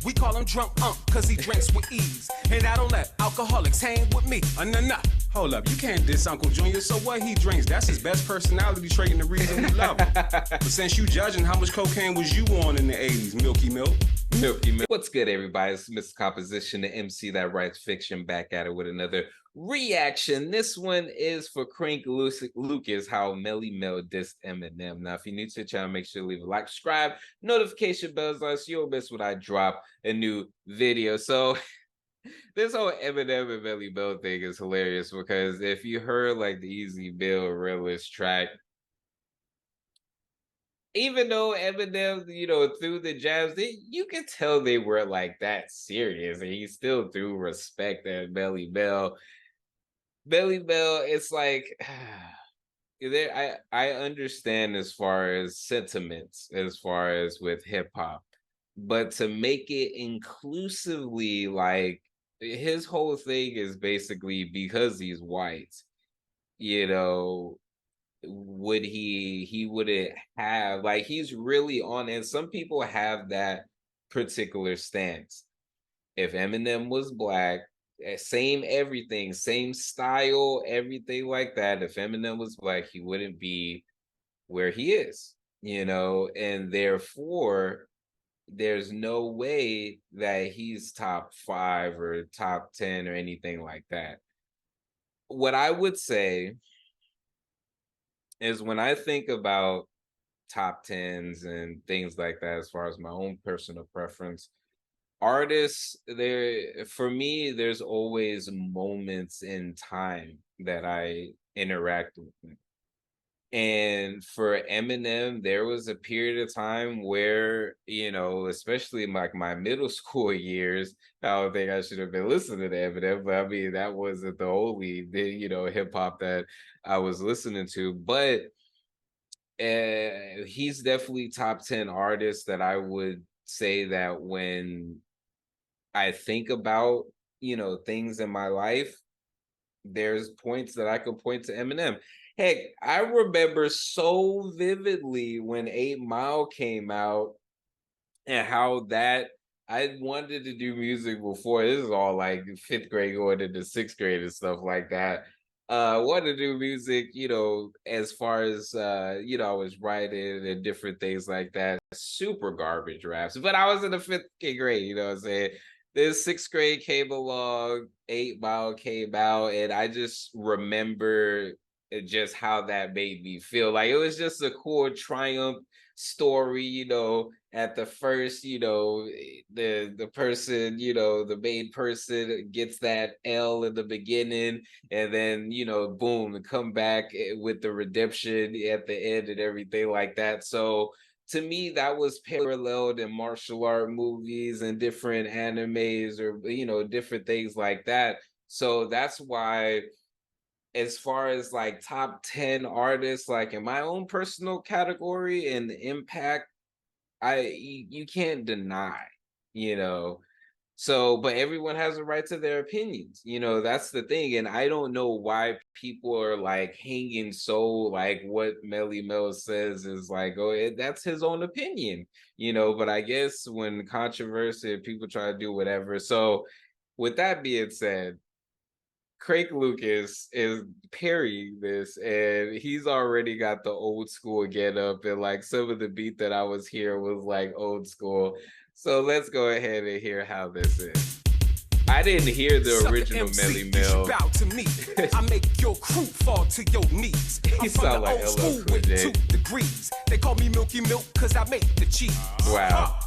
We call him drunk cause he drinks with ease. And I don't let alcoholics hang with me. Nah. Hold up, you can't diss Uncle Junior, so what he drinks? That's his best personality trait and the reason we love him. But since you judging, how much cocaine was you on in the 80s, Milky Milk? Milky Milk. What's good, everybody? It's Mr. Composition, the MC that writes fiction, back at it with another reaction. This one is for Crank Lucas, how Melly Mel dissed Eminem. Now, if you're new to the channel, make sure to leave a like, subscribe, notification bells on so you don't miss when I drop a new video. So this whole Eminem and Melly Mel thing is hilarious because if you heard like the Easy Bill Realist track, even though Eminem, threw the jabs, you could tell they were like that serious, and he still threw respect at Melly Mel. Melly Mel, it's like I understand as far as sentiments, as far as with hip hop, but to make it inclusively, like his whole thing is basically because he's white, would he wouldn't have, like, he's really on, and some people have that particular stance. If Eminem was black, same everything, same style, everything like that, if Eminem was black, he wouldn't be where he is, and therefore there's no way that he's top 5 or top 10 or anything like that. What I would say is, when I think about top 10s and things like that, as far as my own personal preference, artists, for me, there's always moments in time that I interact with them. And for Eminem, there was a period of time where, especially in like my middle school years, I don't think I should have been listening to Eminem, but I mean, that wasn't the only, hip hop that I was listening to. But he's definitely top 10 artists that I would say that when I think about, things in my life, there's points that I could point to Eminem. Heck, I remember so vividly when 8 Mile came out and how that I wanted to do music before. This is all like 5th grade going into 6th grade and stuff like that. Wanted to do music, as far as, I was writing and different things like that. Super garbage raps. But I was in the 5th grade, you know what I'm saying? Then 6th grade came along, 8 Mile came out, and I just remember just how that made me feel. Like, it was just a cool triumph story, at the first, the person, the main person gets that L in the beginning, and then, boom, come back with the redemption at the end and everything like that. So to me, that was paralleled in martial art movies and different animes, or, different things like that. So that's why, as far as like top 10 artists, like in my own personal category and the impact, you can't deny, So, but everyone has a right to their opinions, that's the thing. And I don't know why people are like hanging so, like, what Melly Mel says is like, oh, that's his own opinion, but I guess when controversy, people try to do whatever. So with that being said, Craig Lucas is parrying this, and he's already got the old school get up, and like some of the beat that I was hearing was like old school. So let's go ahead and hear how this is. I didn't hear the original Melly Mel. Bow to me. I make your crew fall to your knees. He sound like old school with 2 degrees. They call me Milky Milk cause I make the cheese. Wow.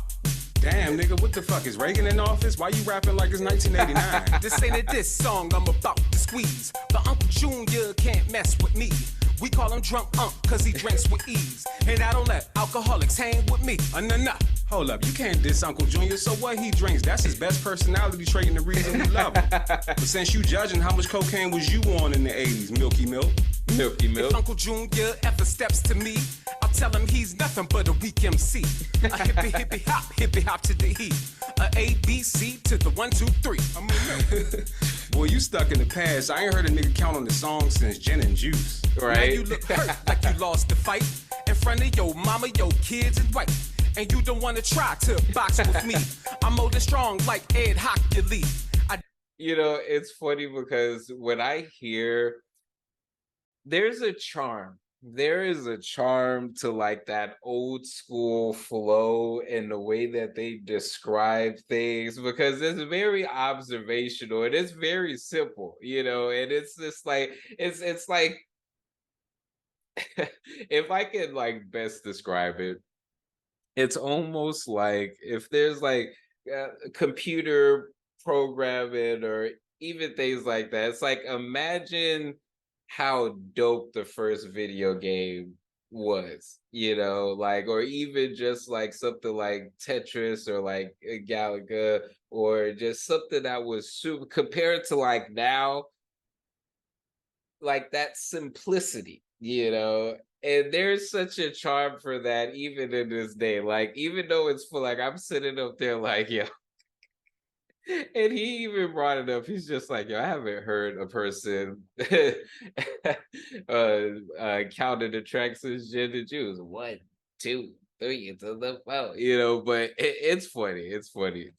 Damn, nigga, what the fuck? Is Reagan in office? Why you rapping like it's 1989? This ain't a diss song I'm about to squeeze. But Uncle Junior can't mess with me. We call him drunk cause he drinks with ease. And I don't let alcoholics hang with me. Nah. Hold up, you can't diss Uncle Junior, so what he drinks? That's his best personality trait and the reason we love him. But since you judging, how much cocaine was you on in the 80s, Milky Milk? Milky Milk. If Uncle Junior ever steps to me, I'll tell him he's nothing but a weak MC. A hippie hop to the heat. A ABC to the 1, 2, 3. Boy, you stuck in the past. I ain't heard a nigga count on the song since Gin and Juice. Right? Now you look hurt like you lost the fight in front of your mama, your kids, and wife. and you don't wanna try to box with me. I'm old and strong like Ed Hockley. You know, it's funny because when I hear there's a charm. There is a charm to like that old school flow and the way that they describe things because it's very observational and it's very simple, you know, and it's just like it's like if I could like best describe it, it's almost like if there's like computer programming or even things like that. It's like imagine how dope the first video game was, you know, like or even just like something like Tetris or like Galaga or just something that was super compared to like now, like that simplicity, you know. And there's such a charm for that even in this day. Like, even though it's for like I'm sitting up there like, yo, and he even brought it up. He's just like, yo, I haven't heard a person counted the tracks as gender Jews. 1, 2, 3 into the four, you know, but it's funny. It's funny.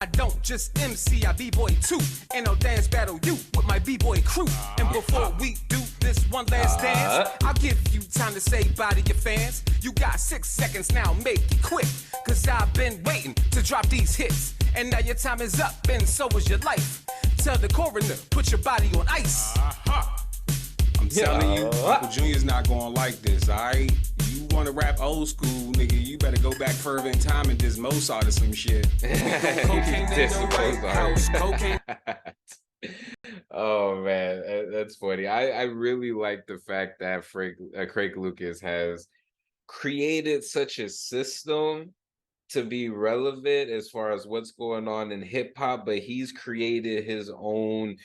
I don't just MC, I b-boy too. And I'll dance battle you with my b-boy crew. And before we do this one last dance, I'll give you time to say bye to your fans. You got 6 seconds now, make it quick. Cause I've been waiting to drop these hits. And now your time is up, and so is your life. Tell the coroner, put your body on ice. I'm telling you, Uncle Junior's not going like this, all right? You want to rap old school, nigga, you better go back further in time and diss Mozart or some shit. Cocaine in the White House, cocaine. Oh man, that's funny. I really like the fact that Craig Lucas has created such a system to be relevant as far as what's going on in hip hop, but he's created his own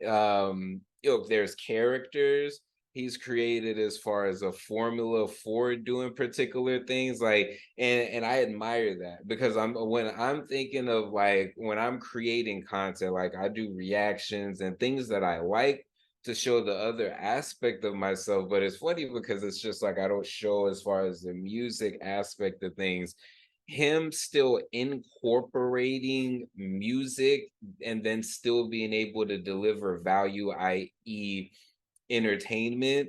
there's characters he's created as far as a formula for doing particular things, like and I admire that because when I'm thinking of like when I'm creating content, like I do reactions and things that I like to show the other aspect of myself. But it's funny because it's just like I don't show as far as the music aspect of things, him still incorporating music and then still being able to deliver value, i.e. entertainment,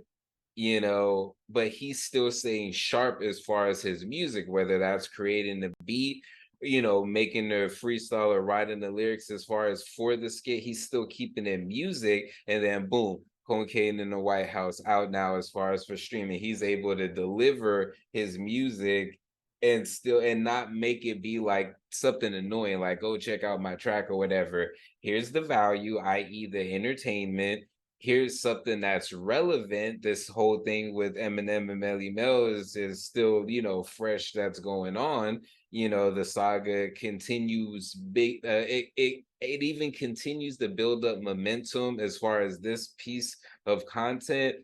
you know, but he's still staying sharp as far as his music, whether that's creating the beat, you know, making the freestyle or writing the lyrics as far as for the skit, he's still keeping it music, and then boom, Cocaine in the White House out now as far as for streaming. He's able to deliver his music and still and not make it be like something annoying, like go check out my track or whatever. Here's the value, i.e. the entertainment. Here's something that's relevant. This whole thing with Eminem and Melly Mel is still, you know, fresh, that's going on. You know, the saga continues big. It even continues to build up momentum as far as this piece of content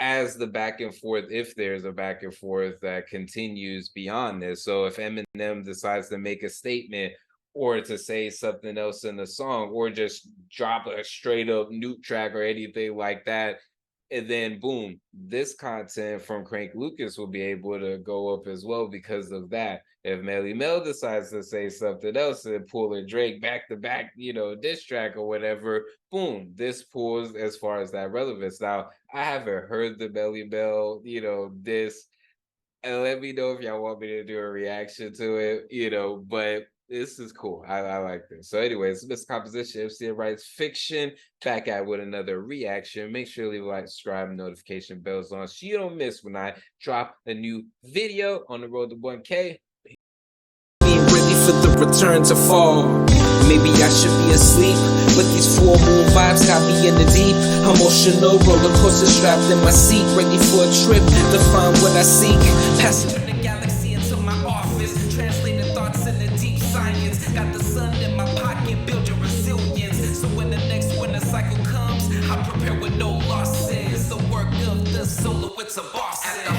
as the back and forth, if there's a back and forth that continues beyond this. So if Eminem decides to make a statement or to say something else in the song or just drop a straight up nuke track or anything like that, and then boom, this content from Crank Lucas will be able to go up as well because of that. If Melly Mel decides to say something else and pull a Drake back to back, you know, diss track or whatever, boom, this pulls as far as that relevance. Now, I haven't heard the Melly Mel, you know, diss, and let me know if y'all want me to do a reaction to it, you know, but this is cool. I like this. So anyways, this composition, MC writes fiction, back at with another reaction. Make sure you leave a like, subscribe, notification bells on so you don't miss when I drop a new video on the road to 1K. Being ready for the return to fall. Maybe I should be asleep, but these full moon vibes got me in the deep. Emotional roller coaster strapped in my seat, ready for a trip to find what I seek. Passing from the galaxy into my office, translating thoughts into deep science. Got the sun in my pocket, build your resilience. So when the next winter cycle comes, I prepare with no losses. The work of the solo, it's a boss. At the